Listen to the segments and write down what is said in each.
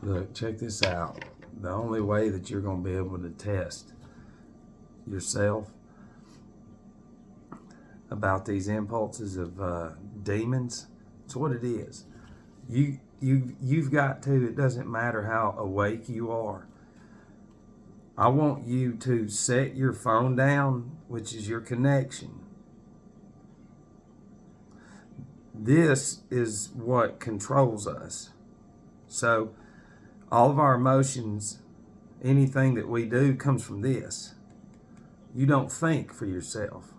Look, check this out. The only way that you're going to be able to test yourself about these impulses of demons, it's what it is. You've got to, it doesn't matter how awake you are. I want you to set your phone down, which is your connection. This is what controls us. So all of our emotions, anything that we do comes from this. You don't think for yourself.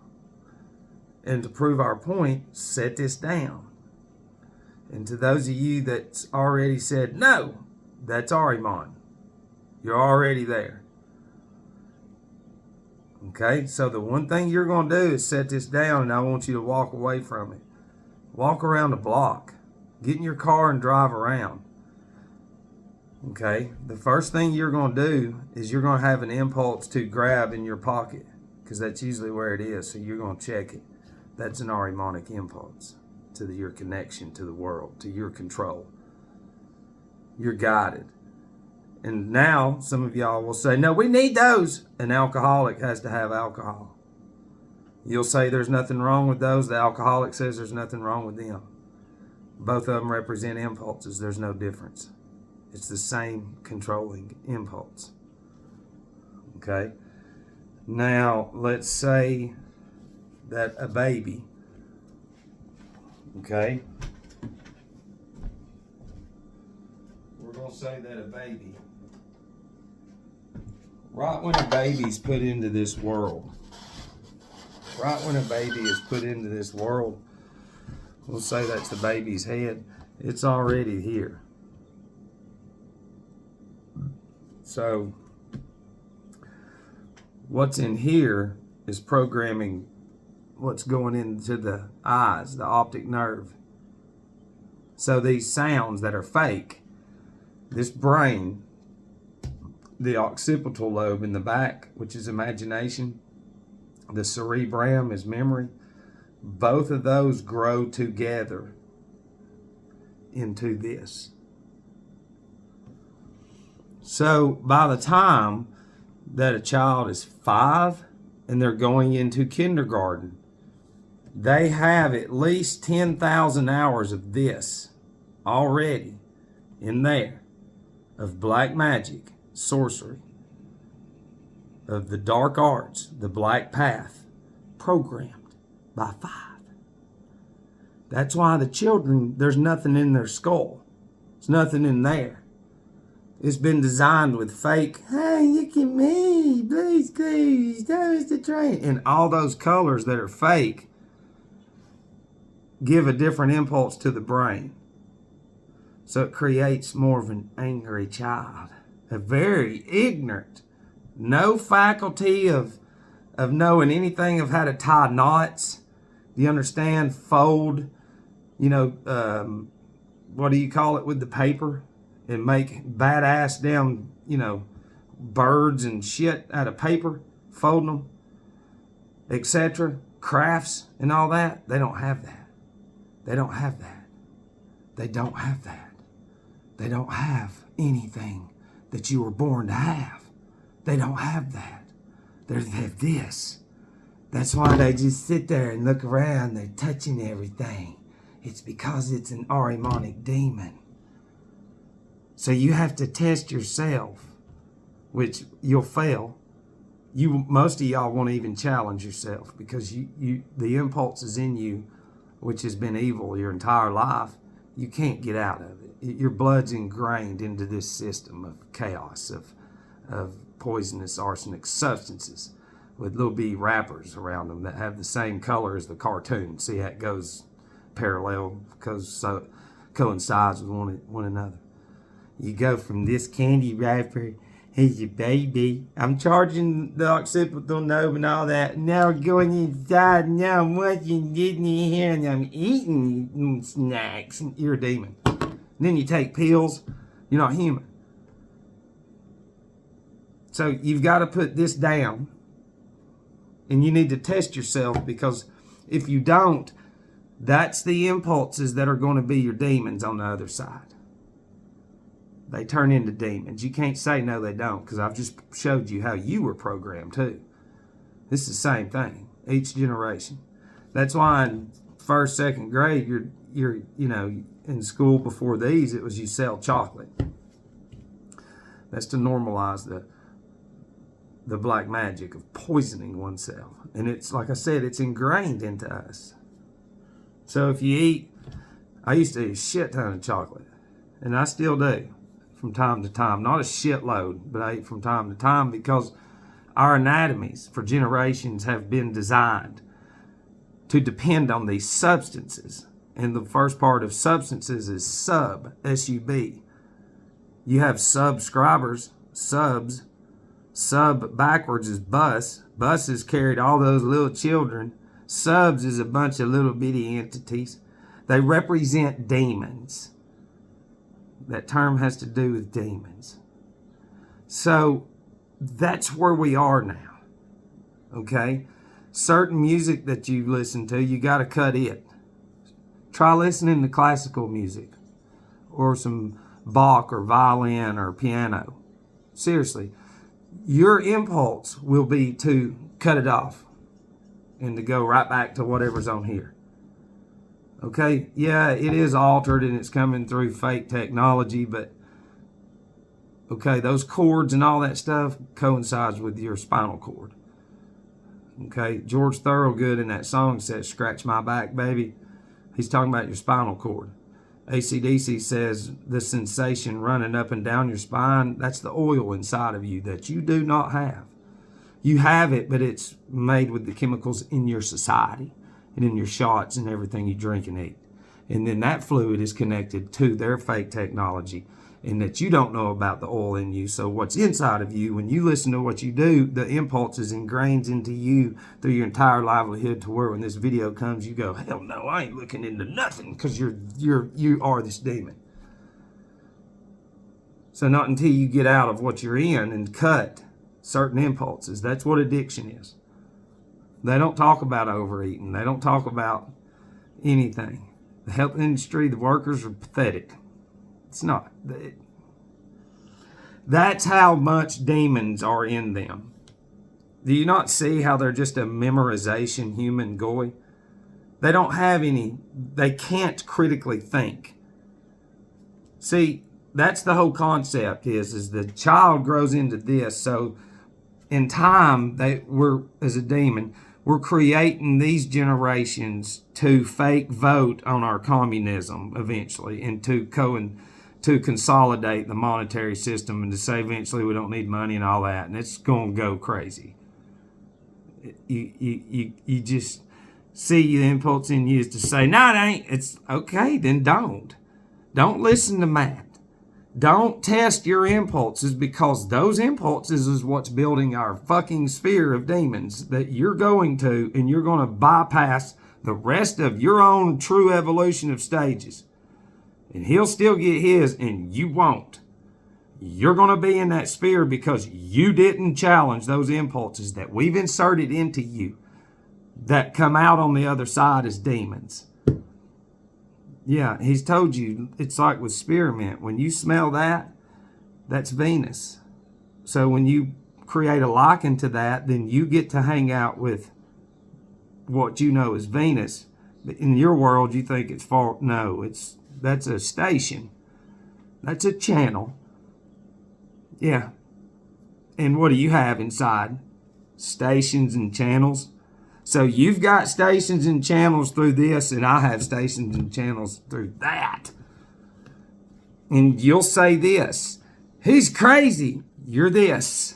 And to prove our point, set this down. And to those of you that's already said, no, that's Ahriman. You're already there. Okay, so the one thing you're going to do is set this down, and I want you to walk away from it. Walk around the block. Get in your car and drive around. Okay, the first thing you're going to do is you're going to have an impulse to grab in your pocket, because that's usually where it is, so you're going to check it. That's an Ahrimanic impulse to your connection to the world, to your control. You're guided. And now some of y'all will say, no, we need those. An alcoholic has to have alcohol. You'll say there's nothing wrong with those. The alcoholic says there's nothing wrong with them. Both of them represent impulses. There's no difference. It's the same controlling impulse. Okay? Now, let's say that a baby, okay? We're going to say that a baby, right when a baby's put into this world, right when a baby is put into this world, we'll say that's the baby's head, it's already here. So, what's in here is programming what's going into the eyes, the optic nerve. So these sounds that are fake, this brain, the occipital lobe in the back, which is imagination, the cerebrum is memory, both of those grow together into this. So by the time that a child is 5 and they're going into kindergarten, they have at least 10,000 hours of this already in there, of black magic, sorcery, of the dark arts, the black path, programmed by 5. That's why the children, there's nothing in their skull. There's nothing in there. It's been designed with fake, hey, look at me, Blue's Clues, that was the train. And all those colors that are fake give a different impulse to the brain. So it creates more of an angry child, a very ignorant, no faculty of knowing anything of how to tie knots. Do you understand? Fold, what do you call it with the paper? And make badass damn, birds and shit out of paper, folding them, etc. Crafts and all that. They don't have that. They don't have that. They don't have that. They don't have anything that you were born to have. They don't have that. They have this. That's why they just sit there and look around. They're touching everything. It's because it's an Ahrimanic demon. So you have to test yourself, which you'll fail. Most of y'all won't even challenge yourself because the impulse is in you, which has been evil your entire life. You can't get out of it. Your blood's ingrained into this system of chaos, of poisonous arsenic substances with little bitty wrappers around them that have the same color as the cartoon. See how it goes parallel, coincides with one another. You go from this candy wrapper, here's your baby. I'm charging the occipital lobe and all that. Now we're going inside. Now I'm watching Disney here and I'm eating snacks. You're a demon. And then you take pills. You're not human. So you've got to put this down. And you need to test yourself, because if you don't, that's the impulses that are going to be your demons on the other side. they turn into demons. You can't say no, they don't, because I've just showed you how you were programmed too. It's the same thing, each generation. That's why in first, second grade, you're in school before these, it was you sell chocolate. That's to normalize the black magic of poisoning oneself. And it's, like I said, it's ingrained into us. So if you eat, I used to eat a shit ton of chocolate, and I still do from time to time. Not a shitload, but I eat from time to time because our anatomies for generations have been designed to depend on these substances. And the first part of substances is sub, S-U-B. You have subscribers, subs. Sub backwards is bus. Buses carried all those little children. Subs is a bunch of little bitty entities. They represent demons. That term has to do with demons. So that's where we are now. Okay? Certain music that you listen to, you got to cut it. Try listening to classical music or some Bach or violin or piano. Seriously, your impulse will be to cut it off and to go right back to whatever's on here. Okay, yeah, it is altered and it's coming through fake technology, but okay, those chords and all that stuff coincides with your spinal cord. Okay, George Thorogood in that song says, "Scratch my back, baby." He's talking about your spinal cord. AC/DC says the sensation running up and down your spine, that's the oil inside of you that you do not have. You have it, but it's made with the chemicals in your society and in your shots and everything you drink and eat. And then that fluid is connected to their fake technology, and that you don't know about the oil in you. So what's inside of you, when you listen to what you do, the impulse is ingrained into you through your entire livelihood, to where when this video comes, you go, hell no, I ain't looking into nothing, because you are this demon. So not until you get out of what you're in and cut certain impulses. That's what addiction is. They don't talk about overeating. They don't talk about anything. The health industry, the workers are pathetic. It's not. That's how much demons are in them. Do you not see how they're just a memorization human goy? They don't have any, they can't critically think. See, that's the whole concept is the child grows into this. So in time, we're, as a demon, we're creating these generations to fake vote on our communism eventually, and to consolidate the monetary system, and to say eventually we don't need money and all that, and it's going to go crazy. You just see the impulse in you is to say, no, it ain't. It's okay, then don't. Don't listen to Matt. Don't test your impulses, because those impulses is what's building our fucking sphere of demons that you're going to, and you're going to bypass the rest of your own true evolution of stages. And he'll still get his, and you won't. You're going to be in that sphere because you didn't challenge those impulses that we've inserted into you that come out on the other side as demons. Yeah, he's told you, it's like with spearmint. When you smell that, that's Venus. So when you create a liking to that, then you get to hang out with what you know as Venus. But in your world, you think it's far. No, that's a station. That's a channel. Yeah. And what do you have inside? Stations and channels. So you've got stations and channels through this, and I have stations and channels through that. And you'll say this, he's crazy. You're this.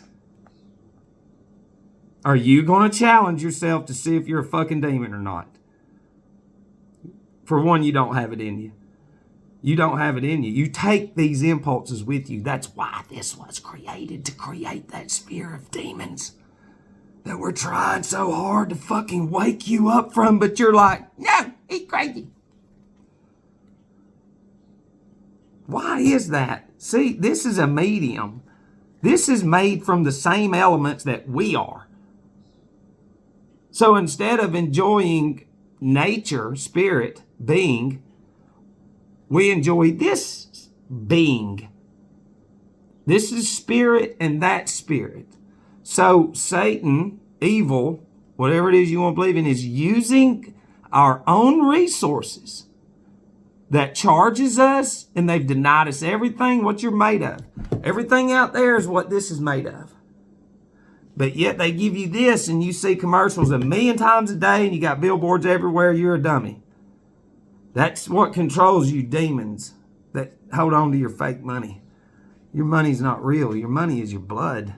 Are you going to challenge yourself to see if you're a fucking demon or not? For one, you don't have it in you. You don't have it in you. You take these impulses with you. That's why this was created, to create that sphere of demons that we're trying so hard to fucking wake you up from, but you're like, no, he's crazy. Why is that? See, this is a medium. This is made from the same elements that we are. So instead of enjoying nature, spirit, being, we enjoy this being. This is spirit and that spirit. So Satan, evil, whatever it is you want to believe in, is using our own resources that charges us, and they've denied us everything what you're made of. Everything out there is what this is made of. But yet they give you this, and you see commercials 1,000,000 times a day, and you got billboards everywhere. You're a dummy. That's what controls you, demons that hold on to your fake money. Your money's not real. Your money is your blood.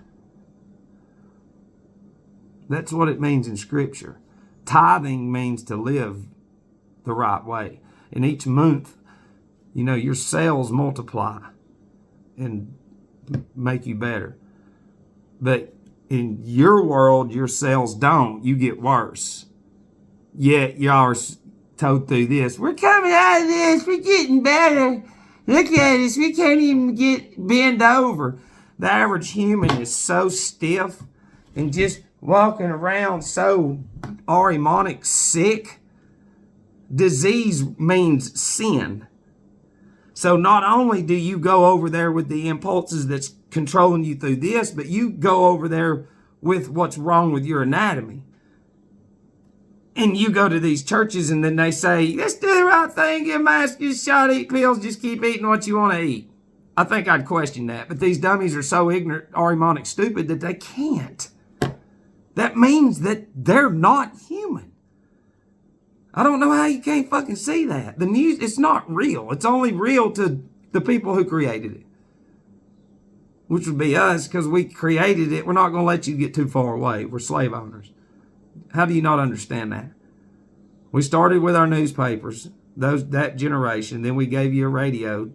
That's what it means in Scripture. Tithing means to live the right way. And each month, your sales multiply and make you better. But in your world, your sales don't. You get worse. Yet y'all are told through this, we're coming out of this. We're getting better. Look at us. We can't even bend over. The average human is so stiff and just walking around so Arimonic sick. Disease means sin. So not only do you go over there with the impulses that's controlling you through this, but you go over there with what's wrong with your anatomy. And you go to these churches and then they say, let's do the right thing, get masked, get a shot, eat pills, just keep eating what you want to eat. I think I'd question that. But these dummies are so ignorant, Arimonic stupid, that they can't. That means that they're not human. I don't know how you can't fucking see that. The news, it's not real. It's only real to the people who created it. Which would be us, because we created it. We're not going to let you get too far away. We're slave owners. How do you not understand that? We started with our newspapers, that generation. Then we gave you a radio.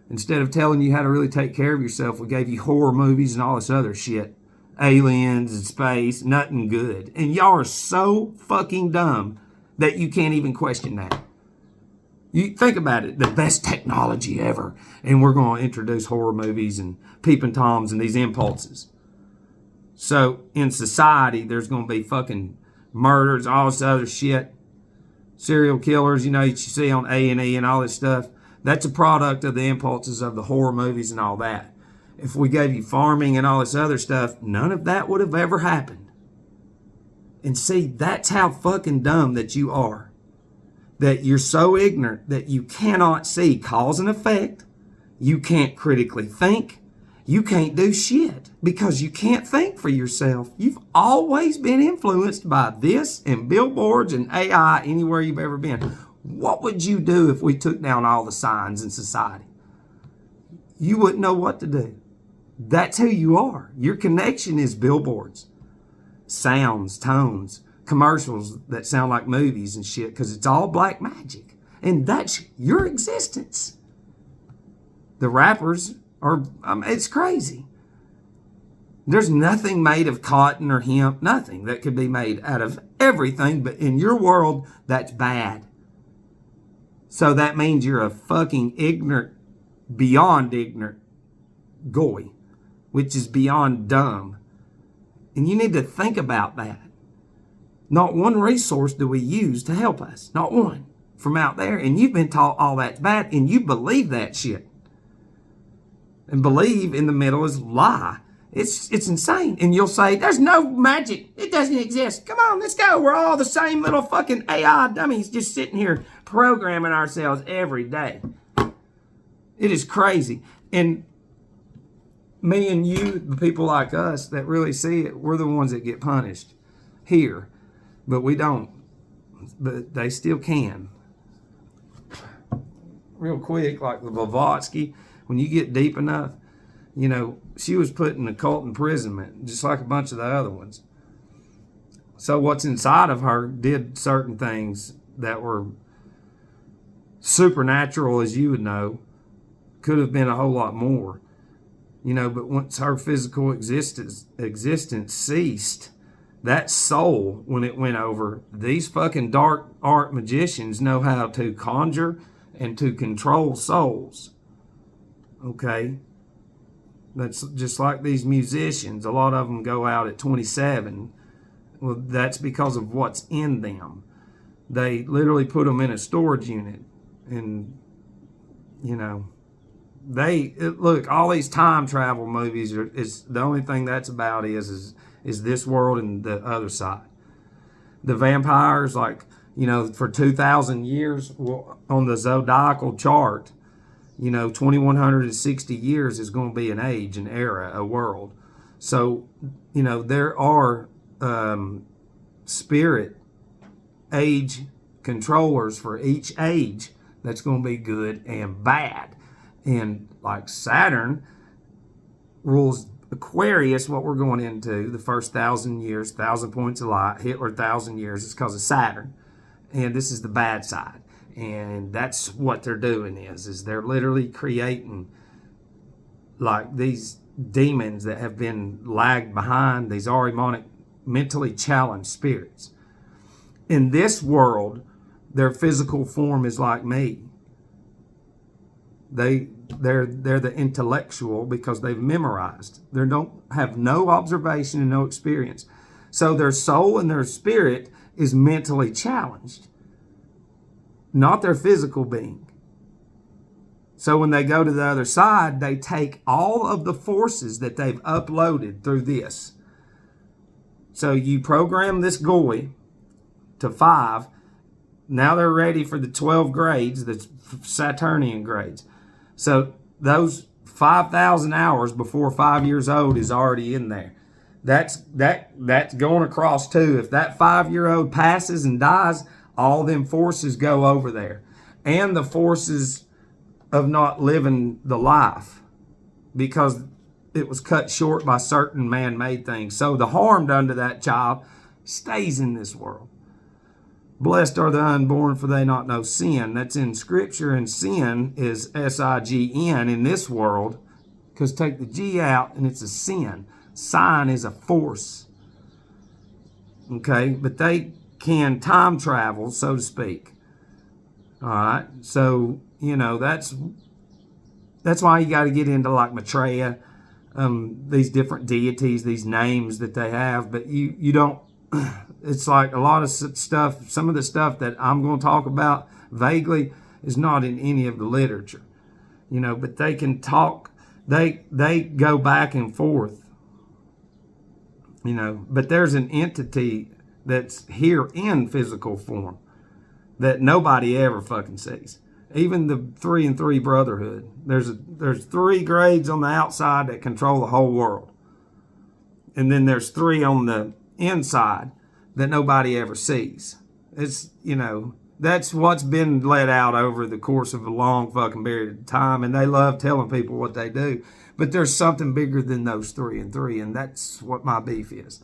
Instead of telling you how to really take care of yourself, we gave you horror movies and all this other shit. Aliens and space, nothing good. And y'all are so fucking dumb that you can't even question that. You think about it, the best technology ever. And we're going to introduce horror movies and peeping toms and these impulses. So in society, there's going to be fucking murders, all this other shit. Serial killers, you see on A&E and all this stuff. That's a product of the impulses of the horror movies and all that. If we gave you farming and all this other stuff, none of that would have ever happened. And see, that's how fucking dumb that you are. That you're so ignorant that you cannot see cause and effect. You can't critically think. You can't do shit because you can't think for yourself. You've always been influenced by this and billboards and AI anywhere you've ever been. What would you do if we took down all the signs in society? You wouldn't know what to do. That's who you are. Your connection is billboards. Sounds, tones, commercials that sound like movies and shit, because it's all black magic. And that's your existence. The rappers are, it's crazy. There's nothing made of cotton or hemp, nothing that could be made out of everything, but in your world, that's bad. So that means you're a fucking ignorant, beyond ignorant goy, which is beyond dumb. And you need to think about that. Not one resource do we use to help us. Not one from out there. And you've been taught all that's bad and you believe that shit. And believe in the middle is lie. It's insane. And you'll say, there's no magic. It doesn't exist. Come on, let's go. We're all the same little fucking AI dummies just sitting here programming ourselves every day. It is crazy. And me and you, the people like us that really see it, we're the ones that get punished here. But we don't. But they still can. Real quick, like the Blavatsky, when you get deep enough, she was put in occult imprisonment, just like a bunch of the other ones. So what's inside of her did certain things that were supernatural, as you would know. Could have been a whole lot more. But once her physical existence ceased, that soul, when it went over, these fucking dark art magicians know how to conjure and to control souls. Okay? That's just like these musicians. A lot of them go out at 27. Well, that's because of what's in them. They literally put them in a storage unit and, look, all these time travel movies is the only thing that's about is this world and the other side. The vampires, like, for 2,000 years on the zodiacal chart, 2,160 years is going to be an age, an era, a world. So, there are spirit age controllers for each age that's going to be good and bad. And like Saturn rules Aquarius, what we're going into, the first 1,000 years, 1,000 points of light, Hitler 1,000 years, it's because of Saturn. And this is the bad side. And that's what they're doing is they're literally creating like these demons that have been lagged behind, these Ahrimanic mentally challenged spirits. In this world, their physical form is like me. They're the intellectual because they've memorized. They don't have no observation and no experience. So their soul and their spirit is mentally challenged, not their physical being. So when they go to the other side, they take all of the forces that they've uploaded through this. So you program this goy to 5. Now they're ready for the 12 grades, the Saturnian grades. So those 5,000 hours before 5 years old is already in there. That's going across too. If that 5-year-old passes and dies, all them forces go over there. And the forces of not living the life because it was cut short by certain man-made things. So the harm done to that child stays in this world. Blessed are the unborn, for they not know sin. That's in Scripture, and sin is S-I-G-N in this world, because take the G out and it's a sin. Sign is a force. Okay, but they can time travel, so to speak. All right, so, that's why you got to get into like Maitreya, these different deities, these names that they have, but you don't... It's like a lot of stuff, some of the stuff that I'm going to talk about vaguely is not in any of the literature, but they can talk, they go back and forth, but there's an entity that's here in physical form that nobody ever fucking sees. Even the 3 and 3 Brotherhood, there's 3 grades on the outside that control the whole world. And then there's 3 on the inside that nobody ever sees. It's, that's what's been let out over the course of a long fucking period of time, and they love telling people what they do. But there's something bigger than those 3 and 3, and that's what my beef is.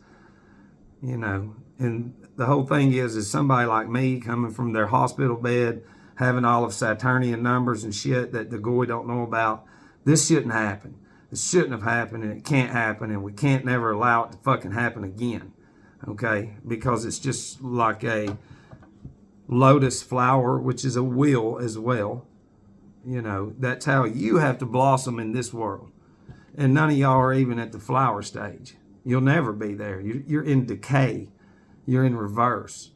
And the whole thing is somebody like me coming from their hospital bed, having all of Saturnian numbers and shit that the goy don't know about. This shouldn't happen. It shouldn't have happened, and it can't happen, and we can't never allow it to fucking happen again. Okay, because it's just like a lotus flower, which is a will as well. That's how you have to blossom in this world. And none of y'all are even at the flower stage. You'll never be there. You're in decay. You're in reverse.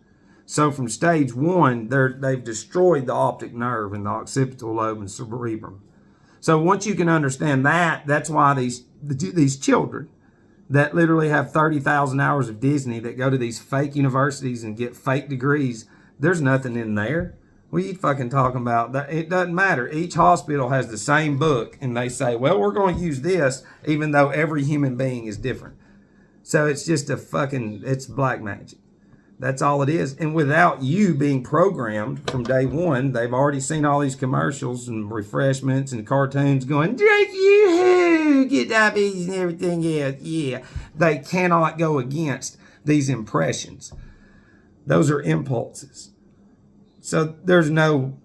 So from stage 1, they've destroyed the optic nerve and the occipital lobe and cerebrum. So once you can understand that, that's why these children that literally have 30,000 hours of Disney that go to these fake universities and get fake degrees, there's nothing in there. What are you fucking talking about? It doesn't matter. Each hospital has the same book, and they say, well, we're going to use this, even though every human being is different. So it's just it's black magic. That's all it is. And without you being programmed from day 1, they've already seen all these commercials and refreshments and cartoons going, just you get diabetes and everything else. Yeah. They cannot go against these impressions. Those are impulses. So there's no,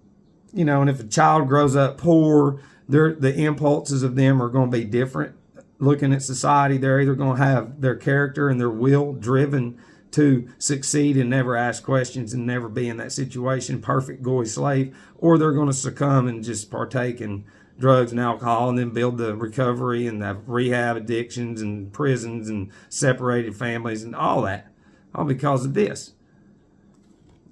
and if a child grows up poor, the impulses of them are going to be different. Looking at society, they're either going to have their character and their will driven to succeed and never ask questions and never be in that situation, perfect goy slave, or they're going to succumb and just partake in drugs and alcohol and then build the recovery and the rehab addictions and prisons and separated families and all that, all because of this.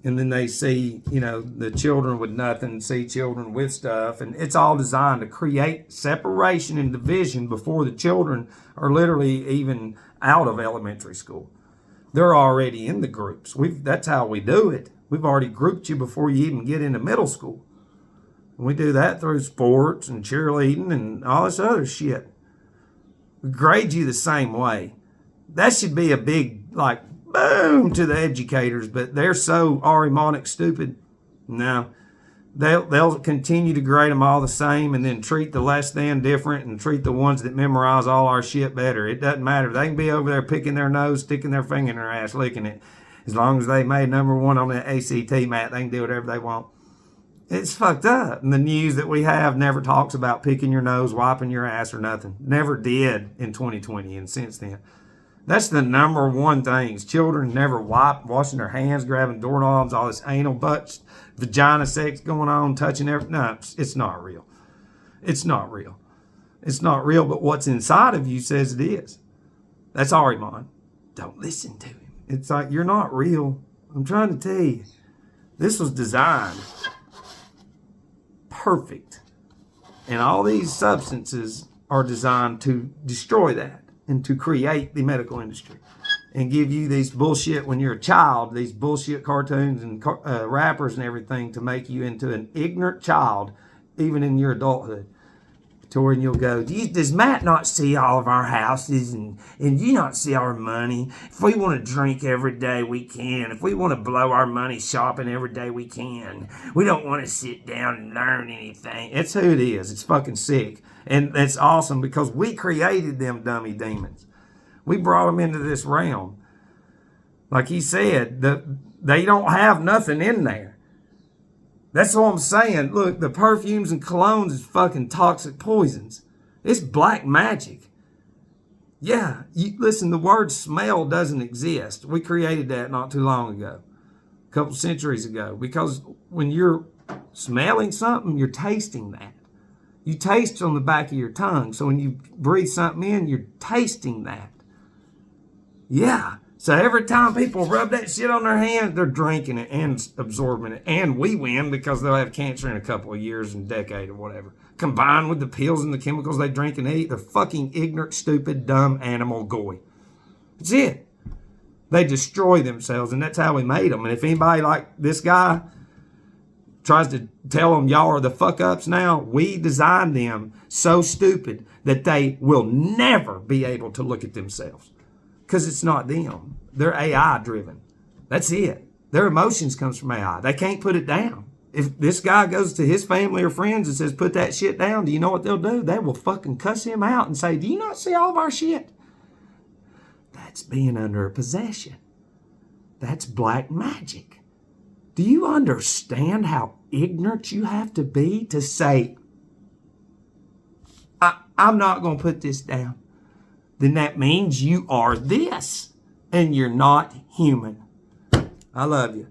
And then they see, the children with nothing, see children with stuff. And it's all designed to create separation and division before the children are literally even out of elementary school. They're already in the groups. That's how we do it. We've already grouped you before you even get into middle school. And we do that through sports and cheerleading and all this other shit. We grade you the same way. That should be a big, boom to the educators, but they're so Arimonic stupid. No, they'll continue to grade them all the same and then treat the less than different and treat the ones that memorize all our shit better. It doesn't matter. They can be over there picking their nose, sticking their finger in their ass, licking it. As long as they made number one on that ACT mat, they can do whatever they want. It's fucked up. And the news that we have never talks about picking your nose, wiping your ass, or nothing. Never did in 2020 and since then. That's the number one thing. Children never washing their hands, grabbing doorknobs, all this anal butts, vagina sex going on, touching everything. No, it's not real. It's not real. It's not real, but what's inside of you says it is. That's Ahriman. Don't listen to him. It's like, you're not real. I'm trying to tell you. This was designed perfect. And all these substances are designed to destroy that and to create the medical industry and give you these bullshit when you're a child, these bullshit cartoons and rappers and everything to make you into an ignorant child, even in your adulthood. To where you'll go, does Matt not see all of our houses and you not see our money? If we want to drink every day, we can. If we want to blow our money shopping every day, we can. We don't want to sit down and learn anything. It's who it is. It's fucking sick. And it's awesome because we created them dummy demons. We brought them into this realm. Like he said, they don't have nothing in there. That's what I'm saying. Look, the perfumes and colognes is fucking toxic poisons. It's black magic. Yeah, listen, the word smell doesn't exist. We created that not too long ago, a couple centuries ago, because when you're smelling something, you're tasting that. You taste on the back of your tongue. So when you breathe something in, you're tasting that. Yeah. So every time people rub that shit on their hands, they're drinking it and absorbing it. And we win because they'll have cancer in a couple of years and decade or whatever. Combined with the pills and the chemicals they drink and eat, they're fucking ignorant, stupid, dumb animal goy. That's it. They destroy themselves, and that's how we made them. And if anybody like this guy tries to tell them y'all are the fuck-ups now, we designed them so stupid that they will never be able to look at themselves. Because it's not them. They're AI driven. That's it. Their emotions comes from AI. They can't put it down. If this guy goes to his family or friends and says, put that shit down, do you know what they'll do? They will fucking cuss him out and say, do you not see all of our shit? That's being under a possession. That's black magic. Do you understand how ignorant you have to be to say, I'm not going to put this down? Then that means you are this, and you're not human. I love you.